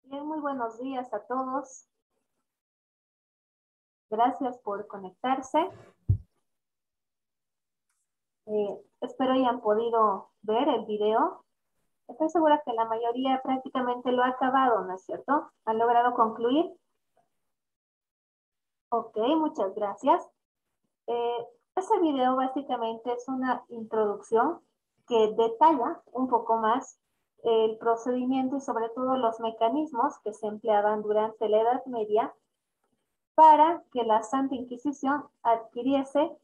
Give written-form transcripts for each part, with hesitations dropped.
Bien, muy buenos días a todos. Gracias por conectarse. Espero hayan podido ver el video. Estoy segura que la mayoría prácticamente lo ha acabado, ¿no es cierto? ¿Han logrado concluir? Ok, muchas gracias. Eh, Este video básicamente es una introducción que detalla un poco más el procedimiento y sobre todo los mecanismos que se empleaban durante la Edad Media para que la Santa Inquisición adquiriese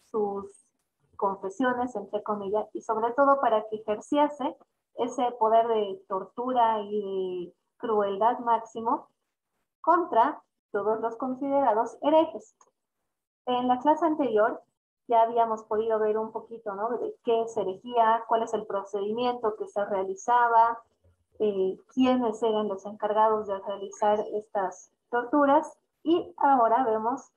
sus confesiones, entre comillas, y sobre todo para que ejerciese ese poder de tortura y de crueldad máximo contra todos los considerados herejes. En la clase anterior ya habíamos podido ver un poquito, ¿no? De qué es herejía, cuál es el procedimiento que se realizaba, quiénes eran los encargados de realizar estas torturas, y ahora vemos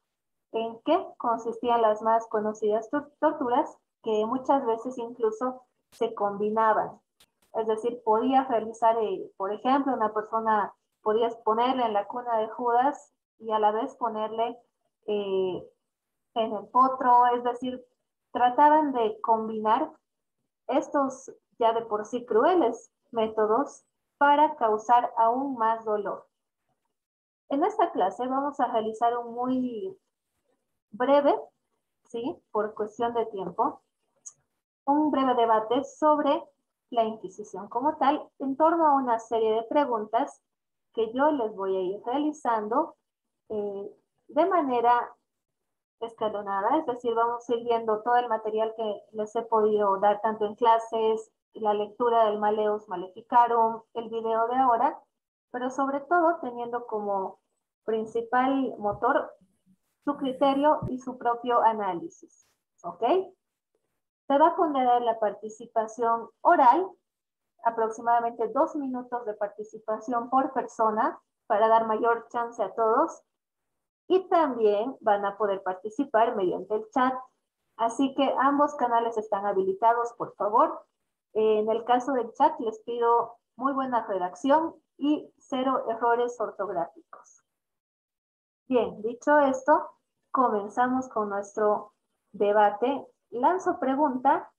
en qué consistían las más conocidas torturas, que muchas veces incluso se combinaban. Es decir, podías realizar, por ejemplo, una persona, podías ponerle en la cuna de Judas y a la vez ponerle eh, en el potro, es decir, trataban de combinar estos ya de por sí crueles métodos para causar aún más dolor. En esta clase vamos a realizar un muy breve, ¿sí? Por cuestión de tiempo, un breve debate sobre la Inquisición como tal, en torno a una serie de preguntas que yo les voy a ir realizando eh, de manera escalonada, es decir, vamos a ir viendo todo el material que les he podido dar tanto en clases, la lectura del Maleus Maleficarum, el video de ahora, pero sobre todo teniendo como principal motor su criterio y su propio análisis. ¿Ok? Se va a ponderar la participación oral, aproximadamente 2 minutos de participación por persona para dar mayor chance a todos, y también van a poder participar mediante el chat. Así que ambos canales están habilitados, por favor. En el caso del chat les pido muy buena redacción y cero errores ortográficos. Bien, dicho esto, comenzamos con nuestro debate. Lanzo pregunta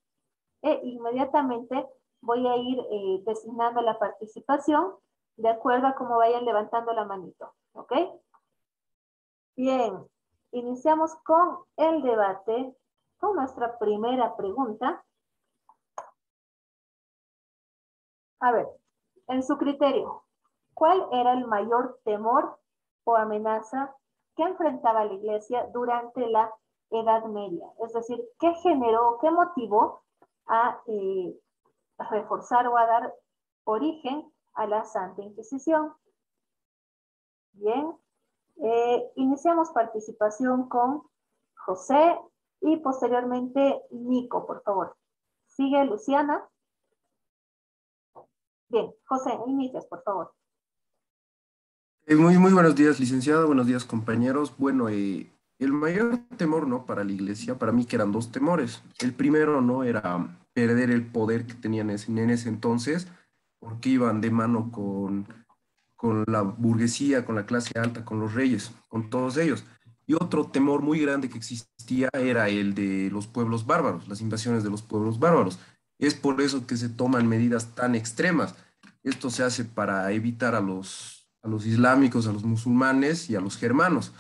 e inmediatamente voy a ir designando la participación de acuerdo a cómo vayan levantando la manito. ¿Ok? Bien, iniciamos con el debate, con nuestra primera pregunta. A ver, en su criterio, ¿cuál era el mayor temor o amenaza que enfrentaba la Iglesia durante la Edad Media? Es decir, ¿qué generó, qué motivó a reforzar o a dar origen a la Santa Inquisición? Bien, iniciamos participación con José y posteriormente Nico, por favor. Sigue Luciana. Bien, José, inicias, por favor. Muy buenos días, licenciado. Buenos días, compañeros. Bueno, el mayor temor, ¿no? Para la iglesia, para mí que eran dos temores. El primero, ¿no? Era perder el poder que tenían en ese entonces, porque iban de mano con la burguesía, con la clase alta, con los reyes, con todos ellos. Y otro temor muy grande que existía era el de los pueblos bárbaros, las invasiones de los pueblos bárbaros. Es por eso que se toman medidas tan extremas. Esto se hace para evitar a los islámicos, a los musulmanes y a los germanos,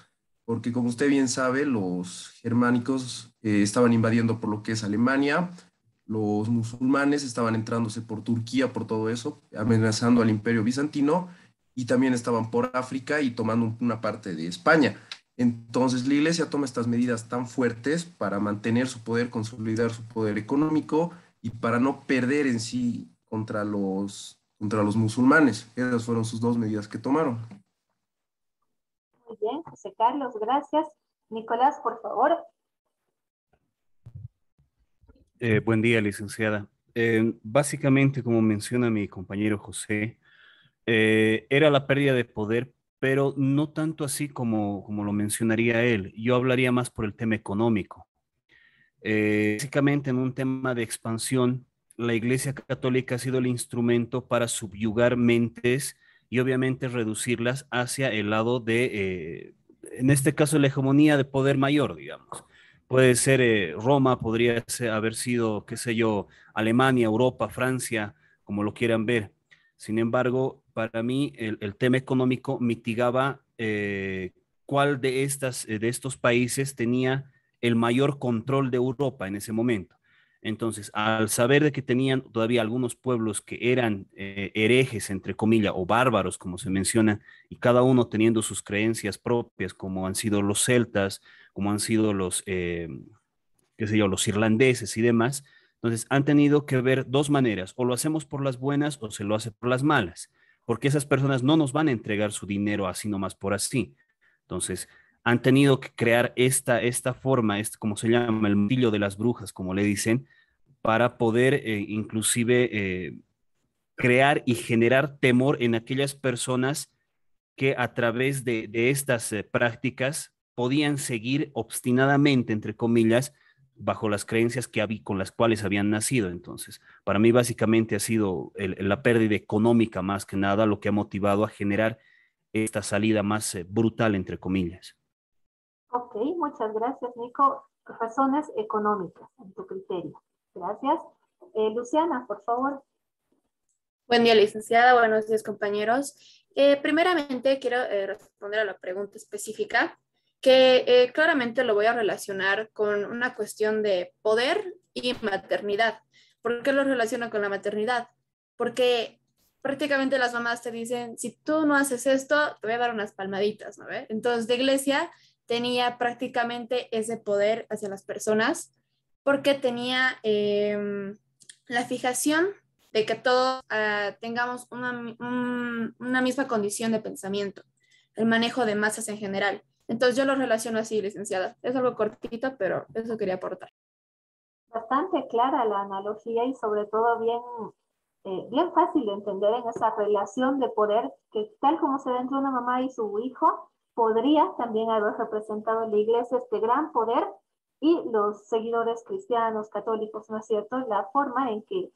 porque como usted bien sabe, los germánicos estaban invadiendo por lo que es Alemania, los musulmanes estaban entrándose por Turquía, por todo eso, amenazando al imperio bizantino, y también estaban por África y tomando una parte de España. Entonces la iglesia toma estas medidas tan fuertes para mantener su poder, consolidar su poder económico y para no perder en sí contra los musulmanes. Esas fueron sus dos medidas que tomaron. Muy bien, José Carlos, gracias. Nicolás, por favor. Buen día, licenciada. Básicamente, como menciona mi compañero José, era la pérdida de poder, pero no tanto así como lo mencionaría él. Yo hablaría más por el tema económico. Básicamente, en un tema de expansión, la Iglesia Católica ha sido el instrumento para subyugar mentes y obviamente reducirlas hacia el lado de, en este caso, la hegemonía de poder mayor, digamos. Puede ser Roma, podría haber sido, qué sé yo, Alemania, Europa, Francia, como lo quieran ver. Sin embargo, para mí el tema económico mitigaba cuál de estos países tenía el mayor control de Europa en ese momento. Entonces, al saber de que tenían todavía algunos pueblos que eran herejes, entre comillas, o bárbaros, como se menciona, y cada uno teniendo sus creencias propias, como han sido los celtas, como han sido los, qué sé yo, los irlandeses y demás, entonces han tenido que ver dos maneras, o lo hacemos por las buenas o se lo hace por las malas, porque esas personas no nos van a entregar su dinero así nomás por así. Entonces, han tenido que crear esta forma, como se llama, el mundillo de las brujas, como le dicen, para poder inclusive crear y generar temor en aquellas personas que a través de estas prácticas podían seguir obstinadamente, entre comillas, bajo las creencias con las cuales habían nacido. Entonces, para mí básicamente ha sido la pérdida económica más que nada lo que ha motivado a generar esta salida más brutal, entre comillas. Ok, muchas gracias, Nico. Razones económicas, en tu criterio. Gracias. Luciana, por favor. Buen día, licenciada. Buenos días, compañeros. Primeramente, quiero responder a la pregunta específica, que claramente lo voy a relacionar con una cuestión de poder y maternidad. ¿Por qué lo relaciono con la maternidad? Porque prácticamente las mamás te dicen, si tú no haces esto, te voy a dar unas palmaditas, ¿no ve? Entonces, la iglesia tenía prácticamente ese poder hacia las personas porque tenía la fijación de que todos tengamos una misma condición de pensamiento, el manejo de masas en general. Entonces yo lo relaciono así, licenciada. Es algo cortito, pero eso quería aportar. Bastante clara la analogía y sobre todo bien, bien fácil de entender en esa relación de poder que tal como se ve entre una mamá y su hijo, podría también haber representado en la iglesia este gran poder y los seguidores cristianos, católicos, ¿no es cierto? La forma en que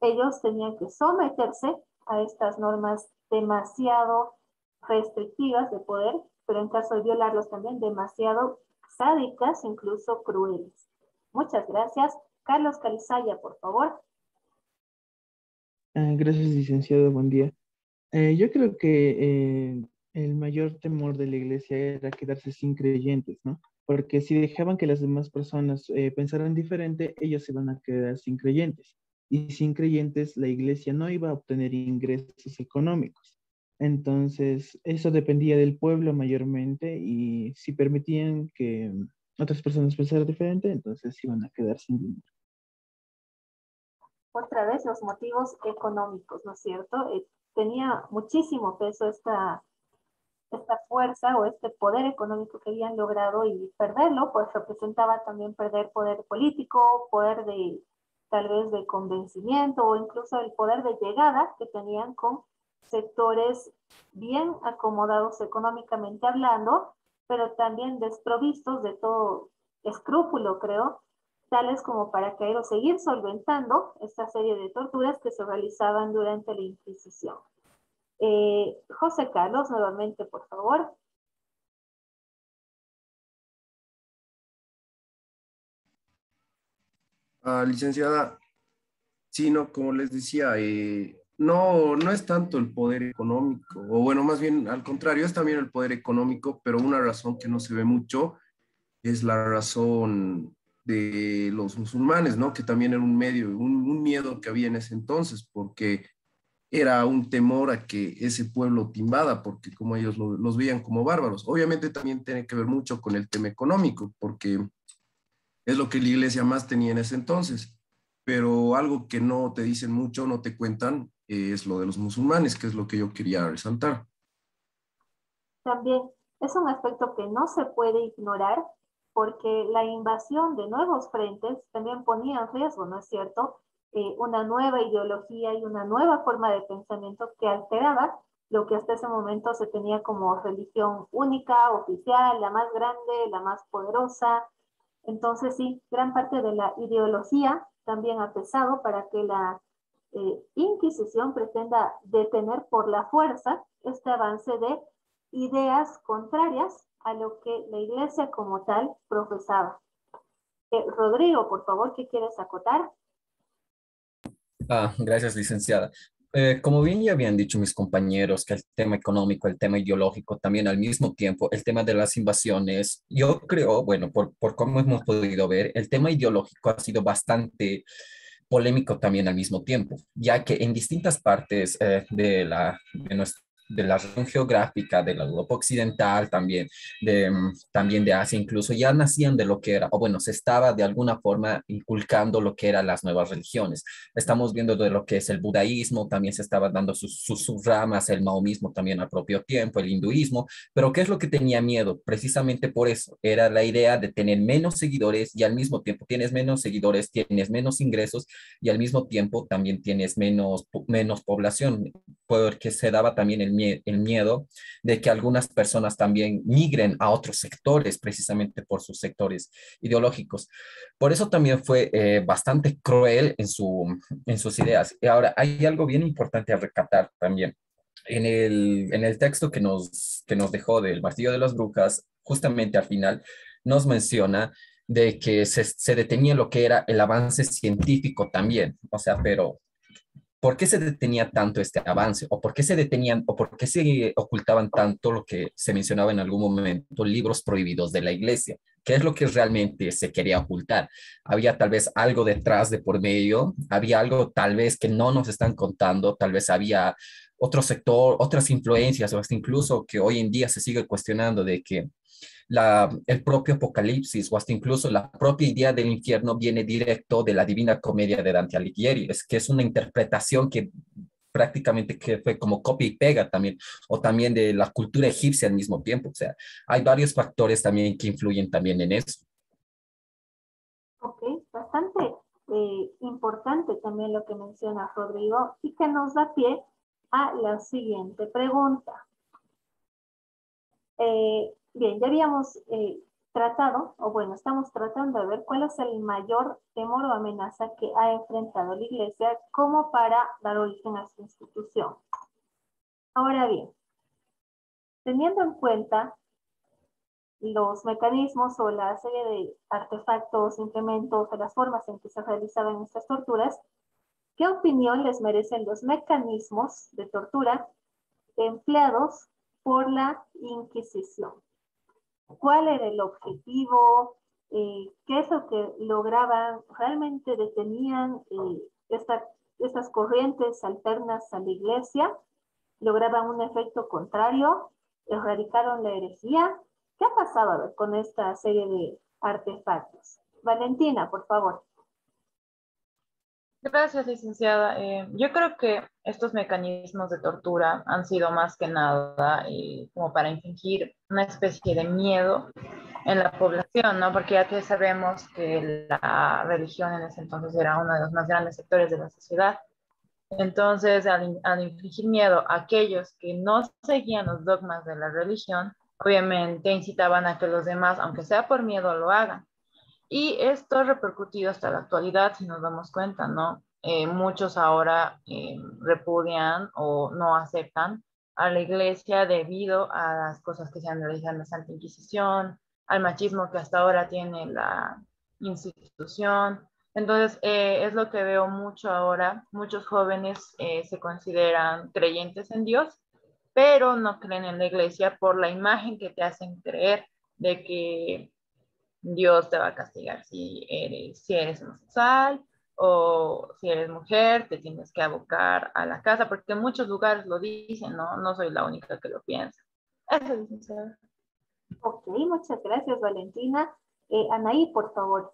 ellos tenían que someterse a estas normas demasiado restrictivas de poder, pero en caso de violarlos también demasiado sádicas, incluso crueles. Muchas gracias. Carlos Calizaya, por favor. Gracias, licenciado. Buen día. Yo creo que el mayor temor de la iglesia era quedarse sin creyentes, ¿no? Porque si dejaban que las demás personas pensaran diferente, ellos se iban a quedar sin creyentes. Y sin creyentes, la iglesia no iba a obtener ingresos económicos. Entonces, eso dependía del pueblo mayormente y si permitían que otras personas pensaran diferente, entonces se iban a quedar sin dinero. Otra vez los motivos económicos, ¿no es cierto? Tenía muchísimo peso esta fuerza o este poder económico que habían logrado y perderlo, pues representaba también perder poder político, poder de tal vez de convencimiento o incluso el poder de llegada que tenían con sectores bien acomodados económicamente hablando, pero también desprovistos de todo escrúpulo, creo, tales como para caer o seguir solventando esta serie de torturas que se realizaban durante la Inquisición. José Carlos, nuevamente, por favor. Licenciada, sí, no, como les decía, no es tanto el poder económico, o bueno, más bien al contrario, es también el poder económico, pero una razón que no se ve mucho es la razón de los musulmanes, ¿no? Que también era un medio, un miedo que había en ese entonces, porque era un temor a que ese pueblo te invada, porque como ellos los veían como bárbaros. Obviamente también tiene que ver mucho con el tema económico, porque es lo que la iglesia más tenía en ese entonces. Pero algo que no te dicen mucho, no te cuentan, es lo de los musulmanes, que es lo que yo quería resaltar. También es un aspecto que no se puede ignorar porque la invasión de nuevos frentes también ponía en riesgo, ¿no es cierto? Una nueva ideología y una nueva forma de pensamiento que alteraba lo que hasta ese momento se tenía como religión única, oficial, la más grande, la más poderosa. Entonces sí, gran parte de la ideología también ha pesado para que la Inquisición pretenda detener por la fuerza este avance de ideas contrarias a lo que la Iglesia como tal profesaba. Rodrigo, por favor, ¿qué quieres acotar? Gracias, licenciada. Como bien ya habían dicho mis compañeros, que el tema económico, el tema ideológico, también al mismo tiempo, el tema de las invasiones, yo creo, bueno, por cómo hemos podido ver, el tema ideológico ha sido bastante polémico también al mismo tiempo, ya que en distintas partes de la región geográfica, de la Europa Occidental, también de Asia incluso, ya nacían de lo que era, o bueno, se estaba de alguna forma inculcando lo que eran las nuevas religiones. Estamos viendo de lo que es el budaísmo, también se estaban dando sus subramas, el maoísmo también al propio tiempo, el hinduismo, pero ¿qué es lo que tenía miedo? Precisamente por eso, era la idea de tener menos seguidores y al mismo tiempo tienes menos seguidores, tienes menos ingresos y al mismo tiempo también tienes menos población, porque se daba también el miedo de que algunas personas también migren a otros sectores, precisamente por sus sectores ideológicos. Por eso también fue bastante cruel en sus ideas. Y ahora, hay algo bien importante a recatar también. En el texto que nos dejó del Martillo de las Brujas, justamente al final, nos menciona de que se detenía lo que era el avance científico también. O sea, pero ¿por qué se detenía tanto este avance? ¿O por qué se detenían, o por qué se ocultaban tanto lo que se mencionaba en algún momento, libros prohibidos de la iglesia? ¿Qué es lo que realmente se quería ocultar? ¿Había tal vez algo detrás de por medio? ¿Había algo tal vez que no nos están contando? Tal vez había otro sector, otras influencias, o hasta incluso que hoy en día se sigue cuestionando de que el propio Apocalipsis o hasta incluso la propia idea del infierno viene directo de la Divina Comedia de Dante Alighieri, es que es una interpretación que prácticamente que fue como copia y pega también, o también de la cultura egipcia al mismo tiempo, o sea, hay varios factores también que influyen también en eso. Ok, bastante importante también lo que menciona Rodrigo y que nos da pie a la siguiente pregunta. Bien, ya habíamos tratado, o bueno, estamos tratando de ver cuál es el mayor temor o amenaza que ha enfrentado la Iglesia como para dar origen a su institución. Ahora bien, teniendo en cuenta los mecanismos o la serie de artefactos, implementos o las formas en que se realizaban estas torturas, ¿qué opinión les merecen los mecanismos de tortura empleados por la Inquisición? ¿Cuál era el objetivo? ¿Qué es lo que lograban? ¿Realmente detenían estas corrientes alternas a la iglesia? ¿Lograban un efecto contrario? ¿Erradicaron la herejía? ¿Qué ha pasado a ver, con esta serie de artefactos? Valentina, por favor. Gracias, licenciada. Yo creo que estos mecanismos de tortura han sido más que nada como para infligir una especie de miedo en la población, ¿no? Porque ya que sabemos que la religión en ese entonces era uno de los más grandes sectores de la sociedad. Entonces, al infligir miedo a aquellos que no seguían los dogmas de la religión, obviamente incitaban a que los demás, aunque sea por miedo, lo hagan. Y esto ha repercutido hasta la actualidad, si nos damos cuenta, ¿no? Muchos ahora repudian o no aceptan a la iglesia debido a las cosas que se han realizado en la Santa Inquisición, al machismo que hasta ahora tiene la institución. Entonces, es lo que veo mucho ahora. Muchos jóvenes se consideran creyentes en Dios, pero no creen en la iglesia por la imagen que te hacen creer de que Dios te va a castigar si eres homosexual o si eres mujer, te tienes que abocar a la casa, porque en muchos lugares lo dicen, ¿no? No soy la única que lo piensa. Eso es licenciado. Ok, muchas gracias, Valentina. Anaí, por favor.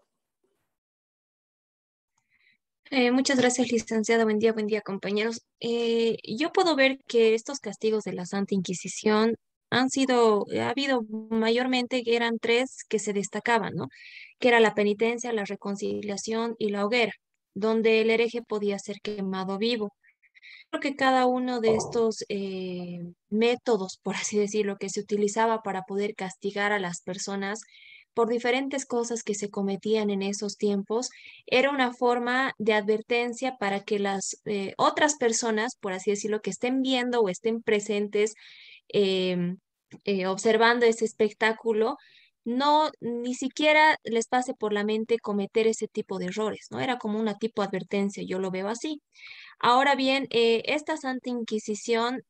Muchas gracias, licenciada. Buen día, compañeros. Yo puedo ver que estos castigos de la Santa Inquisición ha habido mayormente que eran tres que se destacaban, ¿no? Que era la penitencia, la reconciliación y la hoguera, donde el hereje podía ser quemado vivo. Creo que cada uno de estos métodos, por así decirlo, que se utilizaba para poder castigar a las personas, por diferentes cosas que se cometían en esos tiempos, era una forma de advertencia para que las otras personas, por así decirlo, que estén viendo o estén presentes em, observando ese espectáculo, no ni siquiera les pase por la mente cometer ese tipo de errores, ¿no? Era como una tipo de advertencia, yo lo veo así. Ahora bien, esta Santa Inquisición,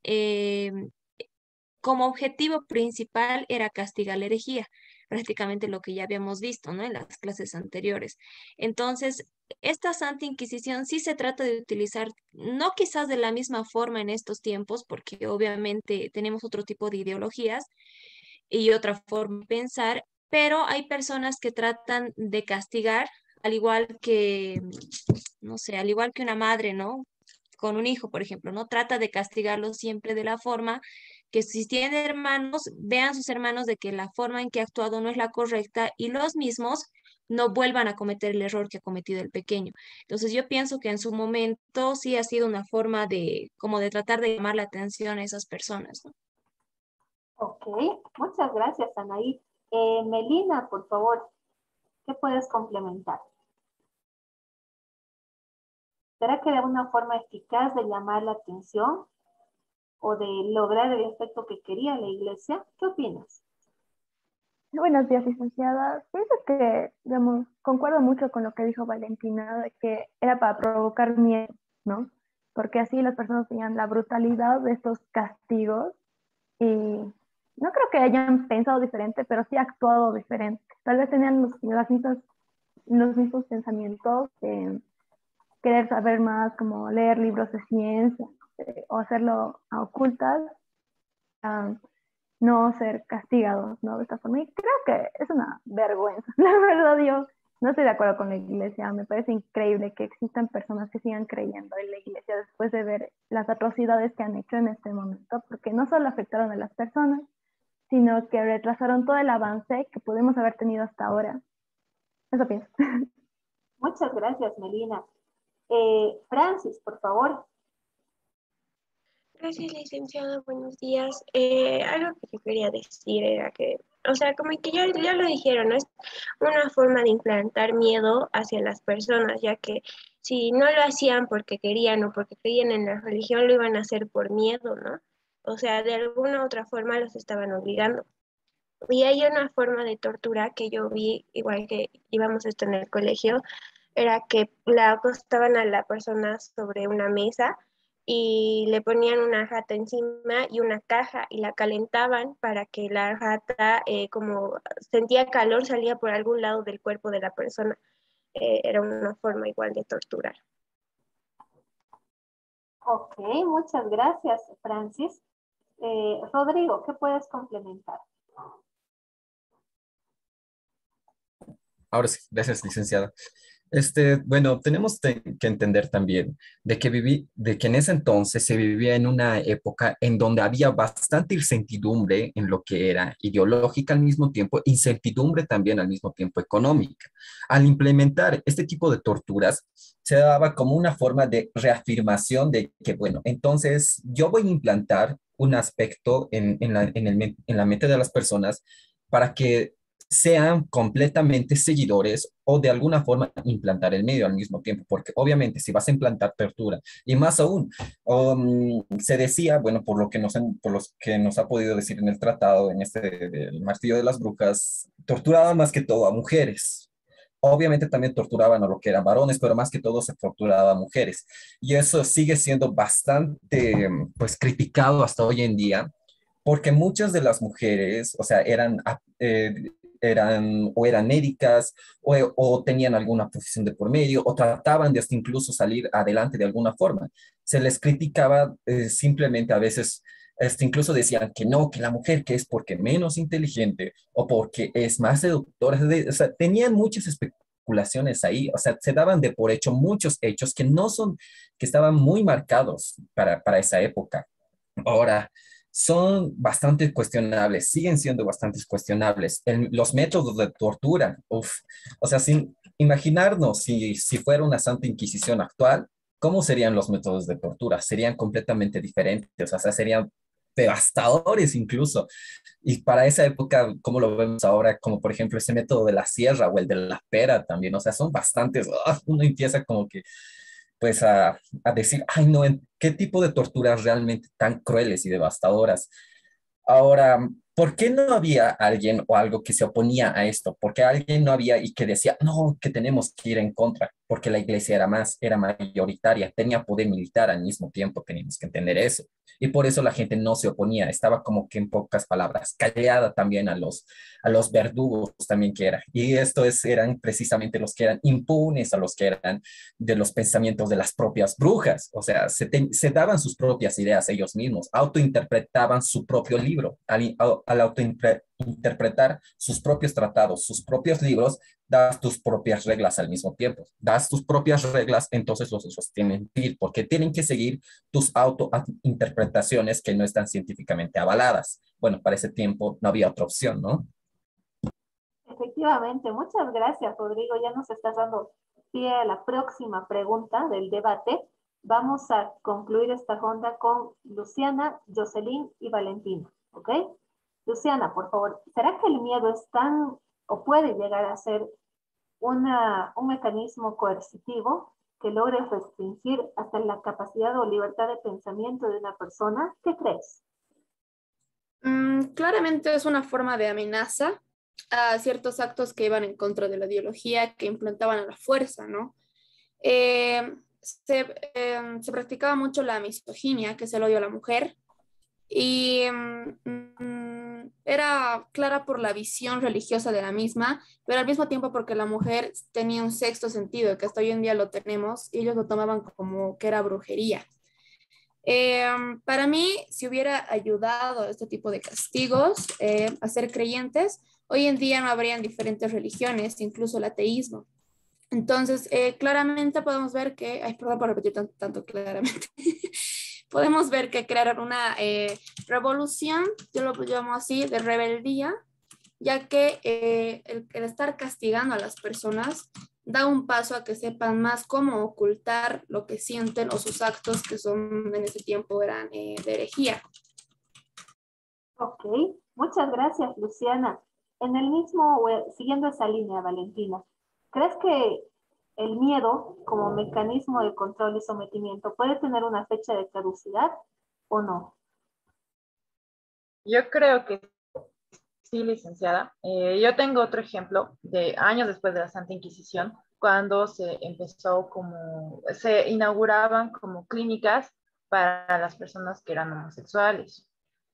como objetivo principal era castigar la herejía, prácticamente lo que ya habíamos visto, ¿no? En las clases anteriores. Entonces, esta Santa Inquisición sí se trata de utilizar, no quizás de la misma forma en estos tiempos, porque obviamente tenemos otro tipo de ideologías y otra forma de pensar, pero hay personas que tratan de castigar, al igual que, no sé, al igual que una madre, ¿no? Con un hijo, por ejemplo, ¿no? Trata de castigarlo siempre de la forma que si tiene hermanos, vean sus hermanos de que la forma en que ha actuado no es la correcta y los mismos no vuelvan a cometer el error que ha cometido el pequeño. Entonces yo pienso que en su momento sí ha sido una forma de, como de tratar de llamar la atención a esas personas, ¿no? Ok, muchas gracias, Anaí. Melina, por favor, ¿qué puedes complementar? ¿Será que era una forma eficaz de llamar la atención o de lograr el efecto que quería la iglesia? ¿Qué opinas? Buenos días, licenciada. Pienso que, digamos, concuerdo mucho con lo que dijo Valentina, de que era para provocar miedo, ¿no? Porque así las personas tenían la brutalidad de estos castigos y no creo que hayan pensado diferente, pero sí actuado diferente. Tal vez tenían los mismos pensamientos, querer saber más, como leer libros de ciencia, o hacerlo a ocultas, ah, no ser castigados, ¿no? De esta forma. Y creo que es una vergüenza. La verdad, yo no estoy de acuerdo con la iglesia. Me parece increíble que existan personas que sigan creyendo en la iglesia después de ver las atrocidades que han hecho en este momento, porque no solo afectaron a las personas, sino que retrasaron todo el avance que pudimos haber tenido hasta ahora. Eso pienso. Muchas gracias, Melina. Francis, por favor. Gracias, licenciada. Buenos días. Algo que yo quería decir era que, o sea, como que ya lo dijeron, ¿no? Es una forma de implantar miedo hacia las personas, ya que si no lo hacían porque querían o porque creían en la religión, lo iban a hacer por miedo, ¿no? O sea, de alguna u otra forma los estaban obligando. Y hay una forma de tortura que yo vi, igual que íbamos a estar en el colegio, era que la acostaban a la persona sobre una mesa y le ponían una jata encima y una caja y la calentaban para que la jata, como sentía calor, salía por algún lado del cuerpo de la persona. Era una forma igual de torturar. Ok, muchas gracias, Francis. Rodrigo, ¿qué puedes complementar? Ahora sí, gracias, licenciada. Bueno, tenemos que entender también de que en ese entonces se vivía en una época en donde había bastante incertidumbre en lo que era ideológica al mismo tiempo, incertidumbre también al mismo tiempo económica. Al implementar este tipo de torturas, se daba como una forma de reafirmación de que, bueno, entonces yo voy a implantar un aspecto en la mente de las personas para que sean completamente seguidores o de alguna forma implantar el medio al mismo tiempo, porque obviamente si vas a implantar tortura y más aún, se decía, bueno, por los que nos ha podido decir en el tratado, en del martillo de las brujas, torturaban más que todo a mujeres. Obviamente también torturaban a lo que eran varones, pero más que todo se torturaba a mujeres. Y eso sigue siendo bastante, pues, criticado hasta hoy en día, porque muchas de las mujeres, o sea, eran médicas o tenían alguna profesión de por medio o trataban de hasta incluso salir adelante de alguna forma. Se les criticaba simplemente a veces, incluso decían que no, que la mujer que es porque menos inteligente o porque es más seductora, o sea, tenían muchas especulaciones ahí, o sea, se daban de por hecho muchos hechos que no son, que estaban muy marcados para esa época. Ahora, son bastante cuestionables, siguen siendo bastante cuestionables. Los métodos de tortura, uf, o sea, sin imaginarnos si fuera una Santa Inquisición actual, ¿cómo serían los métodos de tortura? Serían completamente diferentes, o sea, serían devastadores incluso. Y para esa época, como lo vemos ahora, como por ejemplo ese método de la sierra o el de la pera también, o sea, son bastantes, uno empieza como que pues a decir, ay no, ¿qué tipo de torturas realmente tan crueles y devastadoras? Ahora, ¿por qué no había alguien o algo que se oponía a esto? ¿Por qué alguien no había y que decía, no, que tenemos que ir en contra? Porque la iglesia era mayoritaria, tenía poder militar al mismo tiempo, teníamos que entender eso. Y por eso la gente no se oponía, estaba como que en pocas palabras, callada también a los verdugos también que eran. Y eran precisamente los que eran impunes a los que eran de los pensamientos de las propias brujas. O sea, se daban sus propias ideas ellos mismos, autointerpretaban su propio libro. Al autointerpretar sus propios tratados, sus propios libros, das tus propias reglas al mismo tiempo. Das tus propias reglas, entonces los otros tienen que ir, porque tienen que seguir tus autointerpretaciones que no están científicamente avaladas. Bueno, para ese tiempo no había otra opción, ¿no? Efectivamente, muchas gracias, Rodrigo. Ya nos estás dando pie a la próxima pregunta del debate. Vamos a concluir esta ronda con Luciana, Jocelyn y Valentina, ¿ok? Luciana, por favor, ¿será que el miedo es tan o puede llegar a ser un mecanismo coercitivo que logre restringir hasta la capacidad o libertad de pensamiento de una persona? ¿Qué crees? Claramente es una forma de amenaza a ciertos actos que iban en contra de la ideología, que implantaban a la fuerza, ¿no? Se practicaba mucho la misoginia, que es el odio a la mujer, y era clara por la visión religiosa de la misma, pero al mismo tiempo porque la mujer tenía un sexto sentido, que hasta hoy en día lo tenemos, y ellos lo tomaban como que era brujería. Para mí, si hubiera ayudado este tipo de castigos a ser creyentes, hoy en día no habrían diferentes religiones, incluso el ateísmo. Entonces, claramente podemos ver que, ay, perdón por repetir tanto claramente, podemos ver que crearon una revolución, yo lo llamo así, de rebeldía, ya que el estar castigando a las personas da un paso a que sepan más cómo ocultar lo que sienten o sus actos que son en ese tiempo eran de herejía. Ok, muchas gracias, Luciana. En el mismo, siguiendo esa línea, Valentina, ¿crees que el miedo como mecanismo de control y sometimiento puede tener una fecha de caducidad o no? Yo creo que sí, licenciada. Yo tengo otro ejemplo de años después de la Santa Inquisición, cuando se inauguraban como clínicas para las personas que eran homosexuales.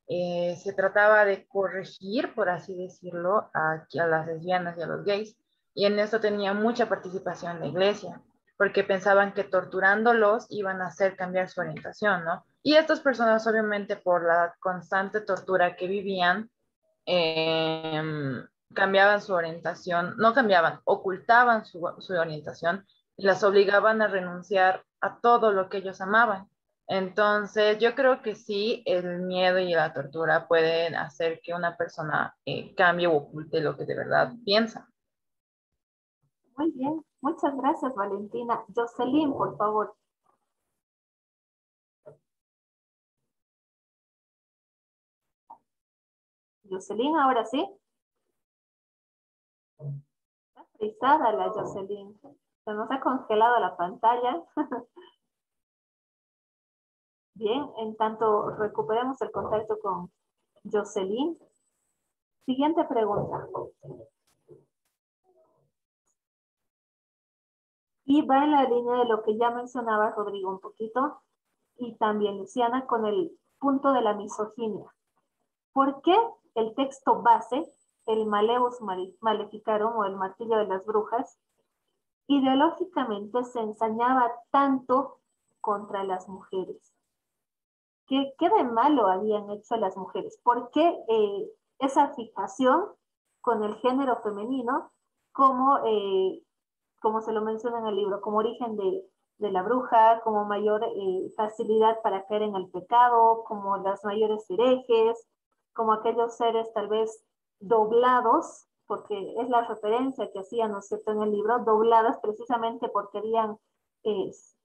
Se trataba de corregir, por así decirlo, a las lesbianas y a los gays, y en esto tenía mucha participación la iglesia, porque pensaban que torturándolos iban a hacer cambiar su orientación, ¿no? Y estas personas, obviamente, por la constante tortura que vivían, cambiaban su orientación, no cambiaban, ocultaban su orientación y las obligaban a renunciar a todo lo que ellos amaban. Entonces, yo creo que sí, el miedo y la tortura pueden hacer que una persona cambie o oculte lo que de verdad piensa. Muy bien, muchas gracias, Valentina. Jocelyn, por favor. Jocelyn, ahora sí. Está frisada la Jocelyn. Se nos ha congelado la pantalla. Bien, en tanto recuperemos el contacto con Jocelyn. Siguiente pregunta. Y va en la línea de lo que ya mencionaba Rodrigo un poquito, y también Luciana, con el punto de la misoginia. ¿Por qué el texto base, el Malleus Maleficarum o el martillo de las brujas, ideológicamente se ensañaba tanto contra las mujeres? ¿Qué de malo habían hecho las mujeres? ¿Por qué esa fijación con el género femenino como se lo menciona en el libro, como origen de la bruja, como mayor facilidad para caer en el pecado, como las mayores herejes, como aquellos seres tal vez doblados, porque es la referencia que hacían, ¿no es cierto?, en el libro, dobladas precisamente porque habían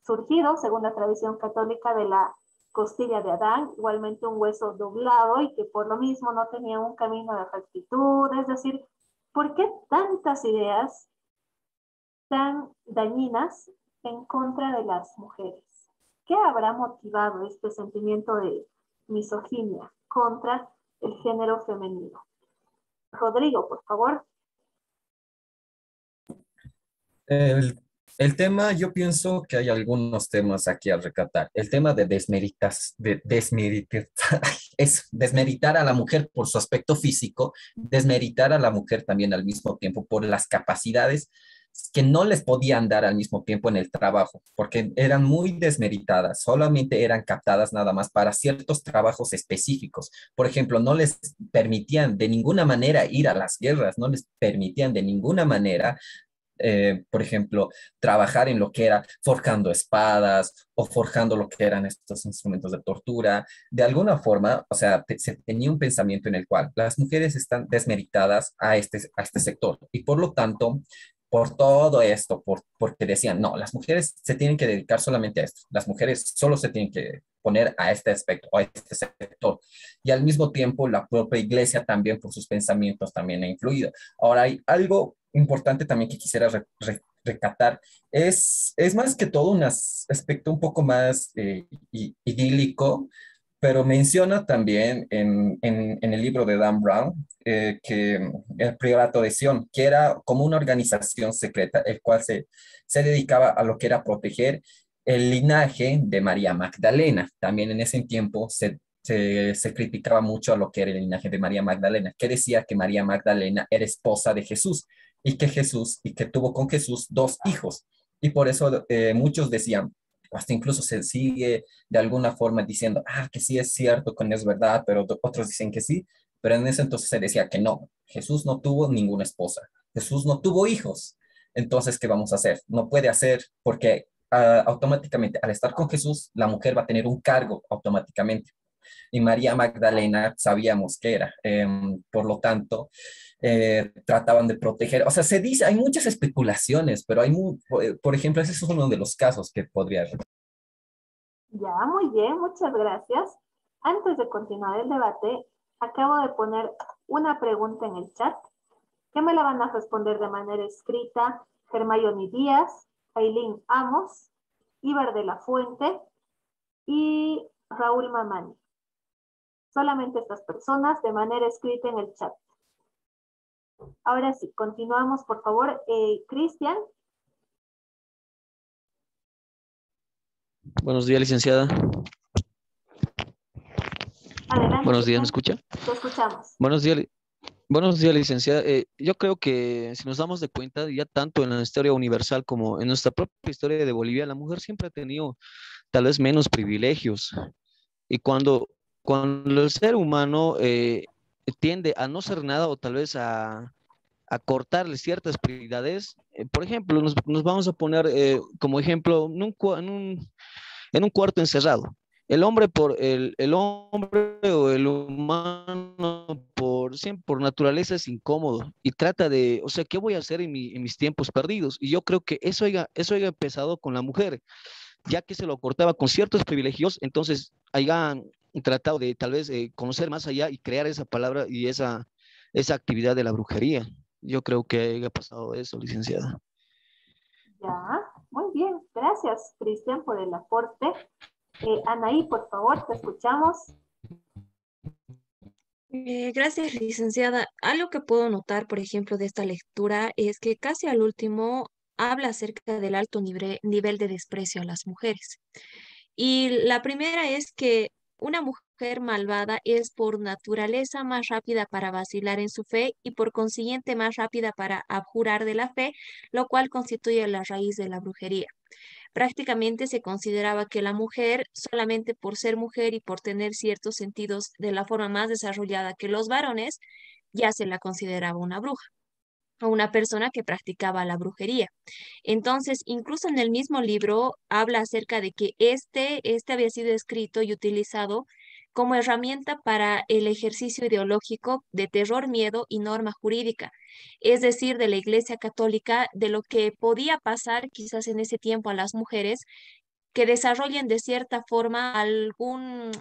surgido, según la tradición católica, de la costilla de Adán, igualmente un hueso doblado y que por lo mismo no tenía un camino de rectitud. Es decir, ¿por qué tantas ideas tan dañinas en contra de las mujeres? ¿Qué habrá motivado este sentimiento de misoginia contra el género femenino? Rodrigo, por favor. El, el tema, yo pienso que hay algunos temas aquí a recatar. El tema de desmeritar, es desmeritar a la mujer por su aspecto físico, desmeritar a la mujer también al mismo tiempo por las capacidades que no les podían dar al mismo tiempo en el trabajo, porque eran muy desmeritadas, solamente eran captadas nada más para ciertos trabajos específicos. Por ejemplo, no les permitían de ninguna manera ir a las guerras, no les permitían de ninguna manera por ejemplo, trabajar en lo que era forjando espadas o forjando lo que eran estos instrumentos de tortura. De alguna forma, o sea, se tenía un pensamiento en el cual las mujeres están desmeritadas a este sector y por lo tanto, por todo esto, porque decían, no, las mujeres se tienen que dedicar solamente a esto, las mujeres solo se tienen que poner a este aspecto o a este sector. Y al mismo tiempo, la propia iglesia también por sus pensamientos también ha influido. Ahora, hay algo importante también que quisiera recatar. Es más que todo un aspecto un poco más idílico, pero menciona también en el libro de Dan Brown que el Priorato de Sion, que era como una organización secreta, el cual se dedicaba a lo que era proteger el linaje de María Magdalena. También en ese tiempo se criticaba mucho a lo que era el linaje de María Magdalena, que decía que María Magdalena era esposa de Jesús y que tuvo con Jesús dos hijos. Y por eso muchos decían, hasta incluso se sigue de alguna forma diciendo, que sí es cierto, que no es verdad, pero otros dicen que sí, pero en ese entonces se decía que no, Jesús no tuvo ninguna esposa, Jesús no tuvo hijos. Entonces, ¿qué vamos a hacer? No puede hacer porque automáticamente al estar con Jesús, la mujer va a tener un cargo automáticamente y María Magdalena sabíamos que era. Por lo tanto, trataban de proteger. O sea, se dice, hay muchas especulaciones, pero por ejemplo, ese es uno de los casos que podría. Ya, muy bien, muchas gracias. Antes de continuar el debate, acabo de poner una pregunta en el chat que me la van a responder de manera escrita Hermione Díaz, Aileen Amos, Ibar de la Fuente y Raúl Mamani. Solamente estas personas de manera escrita en el chat. Ahora sí, continuamos, por favor. Cristian. Buenos días, licenciada. Adelante. Buenos días, ¿me escucha? Te escuchamos. Buenos días, licenciada. Yo creo que si nos damos de cuenta, ya tanto en la historia universal como en nuestra propia historia de Bolivia, la mujer siempre ha tenido tal vez menos privilegios. Y cuando el ser humano tiende a no ser nada o tal vez a cortarle ciertas prioridades, por ejemplo, nos vamos a poner como ejemplo en un cuarto encerrado. El hombre o el humano siempre por naturaleza es incómodo y trata de, o sea, ¿qué voy a hacer en mis tiempos perdidos? Y yo creo que eso haya empezado con la mujer, ya que se lo cortaba con ciertos privilegios, entonces hayan tratado de tal vez conocer más allá y crear esa palabra y esa actividad de la brujería. Yo creo que haya pasado eso, licenciada. Ya, muy bien. Gracias, Cristian, por el aporte. Anaí, por favor, te escuchamos. Gracias, licenciada. Algo que puedo notar, por ejemplo, de esta lectura es que casi al último habla acerca del alto nivel de desprecio a las mujeres. Y la primera es que una mujer malvada es por naturaleza más rápida para vacilar en su fe y por consiguiente más rápida para abjurar de la fe, lo cual constituye la raíz de la brujería. Prácticamente se consideraba que la mujer, solamente por ser mujer y por tener ciertos sentidos de la forma más desarrollada que los varones, ya se la consideraba una bruja o una persona que practicaba la brujería. Entonces, incluso en el mismo libro habla acerca de que este había sido escrito y utilizado como herramienta para el ejercicio ideológico de terror, miedo y norma jurídica, es decir, de la Iglesia Católica, de lo que podía pasar quizás en ese tiempo a las mujeres que desarrollen de cierta forma algún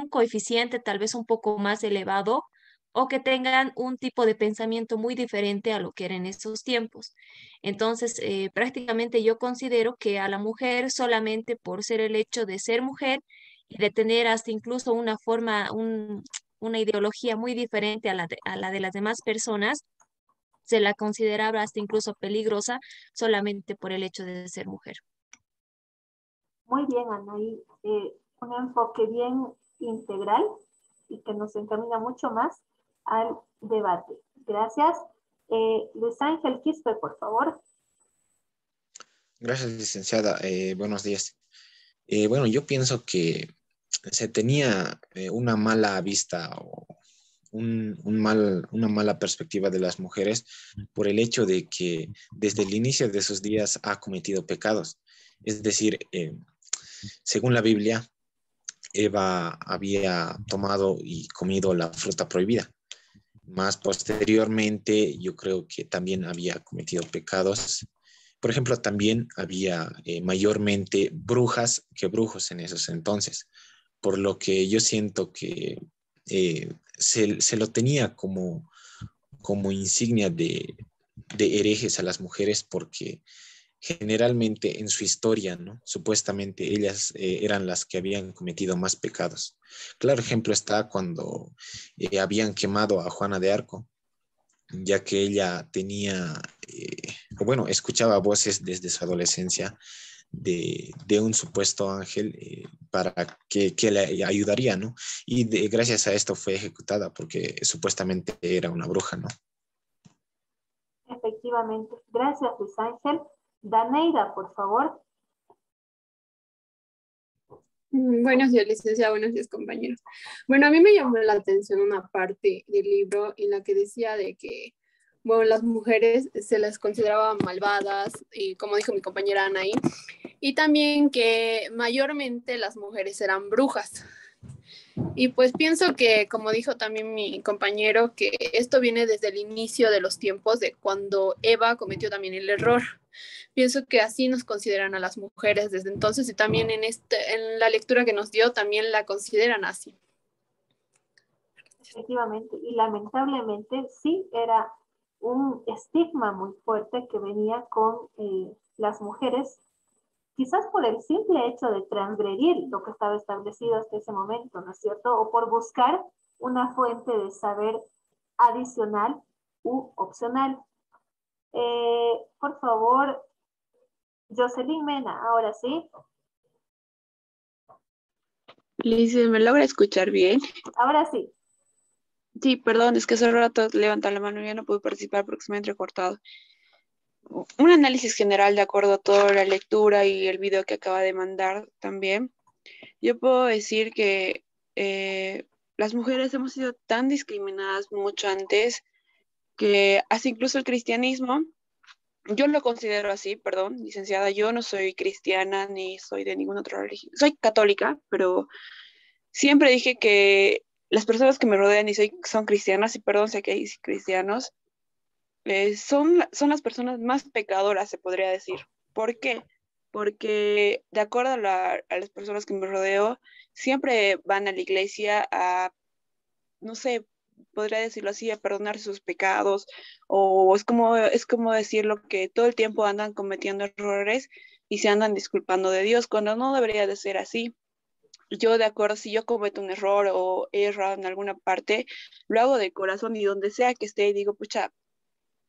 coeficiente tal vez un poco más elevado o que tengan un tipo de pensamiento muy diferente a lo que era en esos tiempos. Entonces, prácticamente yo considero que a la mujer solamente por ser el hecho de ser mujer y de tener hasta incluso una forma, una ideología muy diferente a la de las demás personas, se la consideraba hasta incluso peligrosa solamente por el hecho de ser mujer. Muy bien, Anaí. Un enfoque bien integral y que nos encamina mucho más al debate. Gracias. Luis Ángel Quispe, por favor. Gracias, licenciada. Buenos días. Bueno, yo pienso que se tenía una mala vista o una mala perspectiva de las mujeres por el hecho de que desde el inicio de sus días ha cometido pecados. Es decir, según la Biblia, Eva había tomado y comido la fruta prohibida. Más posteriormente, yo creo que también había cometido pecados. Por ejemplo, también había mayormente brujas que brujos en esos entonces, por lo que yo siento que se lo tenía como insignia de herejes a las mujeres porque generalmente en su historia, ¿no? Supuestamente ellas eran las que habían cometido más pecados. Claro ejemplo está cuando habían quemado a Juana de Arco, ya que ella tenía, bueno, escuchaba voces desde su adolescencia de un supuesto ángel para que le ayudaría, ¿no? Y gracias a esto fue ejecutada porque supuestamente era una bruja, ¿no? Efectivamente. Gracias, Luis Ángel. Daneida, por favor. Buenos días, licenciada. Buenos días, compañeros. Bueno, a mí me llamó la atención una parte del libro en la que decía de que, bueno, las mujeres se las consideraban malvadas, y como dijo mi compañera Anaí, y también que mayormente las mujeres eran brujas. Y pues pienso que, como dijo también mi compañero, que esto viene desde el inicio de los tiempos, de cuando Eva cometió también el error. Pienso que así nos consideran a las mujeres desde entonces y también en la lectura que nos dio también la consideran así. Efectivamente, y lamentablemente sí era un estigma muy fuerte que venía con las mujeres, quizás por el simple hecho de transgredir lo que estaba establecido hasta ese momento, ¿no es cierto? O por buscar una fuente de saber adicional u opcional. Por favor, Jocelyn Mena, ahora sí. Liz, ¿me logra escuchar bien? Ahora sí. Sí, perdón, es que hace rato levanta la mano y ya no pude participar porque se me ha entrecortado. Un análisis general de acuerdo a toda la lectura y el video que acaba de mandar también. Yo puedo decir que las mujeres hemos sido tan discriminadas mucho antes que hasta incluso el cristianismo, yo lo considero así, perdón, licenciada, yo no soy cristiana ni soy de ninguna otra religión, soy católica, pero siempre dije que las personas que me rodean y son cristianas, y perdón si aquí hay cristianos, son las personas más pecadoras, se podría decir. ¿Por qué? Porque de acuerdo a las personas que me rodeo, siempre van a la iglesia a, no sé, podría decirlo así, a perdonar sus pecados, o es como decirlo que todo el tiempo andan cometiendo errores y se andan disculpando de Dios, cuando no debería de ser así. Yo de acuerdo, si yo cometo un error o he errado en alguna parte, lo hago de corazón y donde sea que esté, digo, pucha,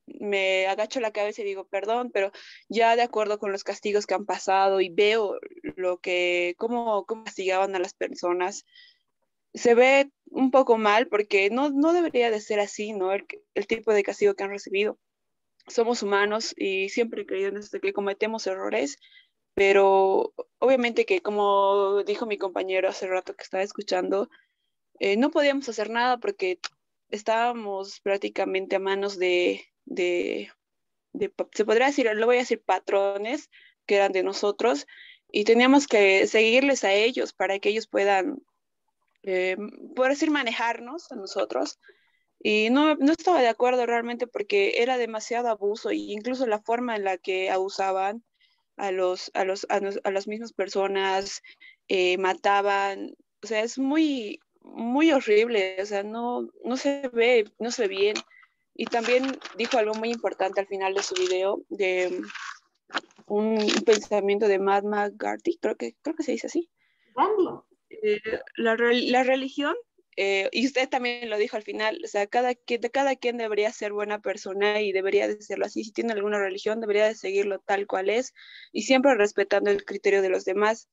me agacho la cabeza y digo perdón, pero ya de acuerdo con los castigos que han pasado y veo cómo castigaban a las personas, se ve un poco mal porque no debería de ser así, ¿no? El tipo de castigo que han recibido. Somos humanos y siempre he creído en esto, que cometemos errores, pero obviamente que como dijo mi compañero hace rato que estaba escuchando, no podíamos hacer nada porque estábamos prácticamente a manos se podría decir, lo voy a decir, patrones que eran de nosotros y teníamos que seguirles a ellos para que ellos puedan, por decir, manejarnos a nosotros. Y no estaba de acuerdo realmente porque era demasiado abuso e incluso la forma en la que abusaban a las mismas personas, mataban, o sea, es muy, muy horrible, o sea, no se ve, no se ve bien. Y también dijo algo muy importante al final de su video, de un pensamiento de Mahatma Gandhi, creo que se dice así. Gandhi. La religión, y usted también lo dijo al final, o sea, cada quien debería ser buena persona y debería de serlo así. Si tiene alguna religión, debería de seguirlo tal cual es y siempre respetando el criterio de los demás.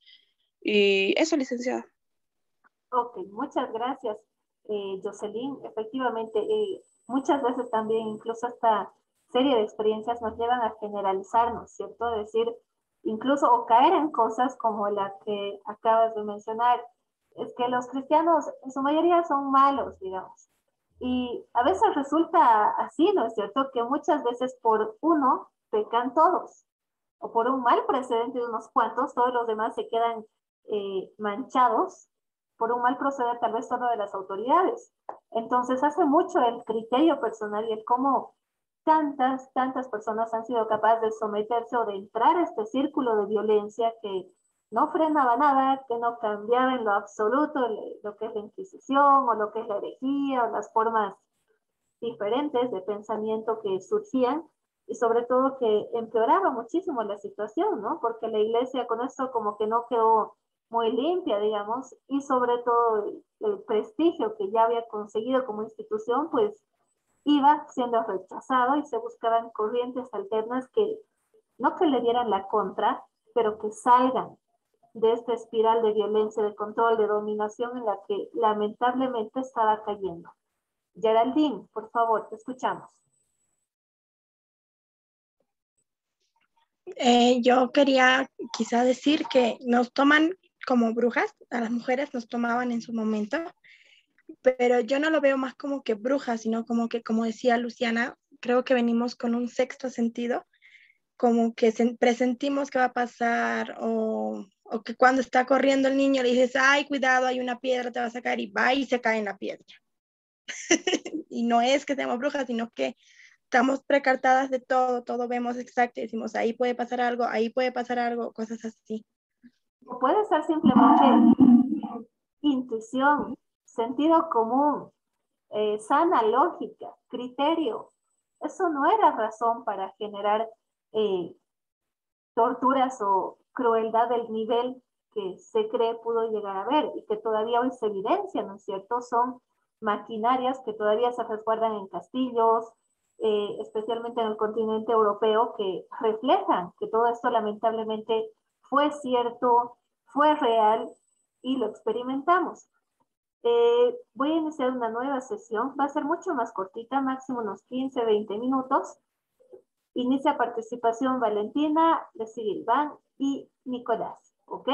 Y eso, licenciada. Ok, muchas gracias, Jocelyn. Efectivamente, muchas veces también incluso esta serie de experiencias nos llevan a generalizarnos, ¿cierto? Es decir, incluso o caer en cosas como la que acabas de mencionar, es que los cristianos en su mayoría son malos, digamos. Y a veces resulta así, ¿no es cierto? Que muchas veces por uno pecan todos, o por un mal precedente de unos cuantos, todos los demás se quedan manchados por un mal proceder tal vez solo de las autoridades. Entonces hace mucho el criterio personal y el cómo tantas personas han sido capaces de someterse o de entrar a este círculo de violencia que no frenaba nada, que no cambiaba en lo absoluto lo que es la Inquisición o lo que es la herejía o las formas diferentes de pensamiento que surgían y sobre todo que empeoraba muchísimo la situación, ¿no? Porque la iglesia con esto como que no quedó muy limpia, digamos, y sobre todo el prestigio que ya había conseguido como institución, pues iba siendo rechazado y se buscaban corrientes alternas que no que le dieran la contra, pero que salgan de esta espiral de violencia, de control, de dominación en la que lamentablemente estaba cayendo. Geraldine, por favor, te escuchamos. Yo quería quizá decir que nos toman como brujas, a las mujeres nos tomaban en su momento, pero yo no lo veo más como que brujas, sino como que, como decía Luciana, creo que venimos con un sexto sentido, como que presentimos que va a pasar o que cuando está corriendo el niño le dices, ay, cuidado, hay una piedra, te va a sacar y va y se cae en la piedra. Y no es que seamos brujas, sino que estamos precartadas de todo, todo vemos exacto y decimos, ahí puede pasar algo, cosas así. O puede ser simplemente intuición, sentido común, sana lógica, criterio. Eso no era razón para generar torturas o crueldad del nivel que se cree pudo llegar a ver y que todavía hoy se evidencia, ¿no es cierto? Son maquinarias que todavía se resguardan en castillos, especialmente en el continente europeo, que reflejan que todo esto lamentablemente fue cierto, fue real y lo experimentamos. Voy a iniciar una nueva sesión, va a ser mucho más cortita, máximo unos 15, 20 minutos. Inicia participación Valentina, le sigue Iván y Nicolás, ¿ok?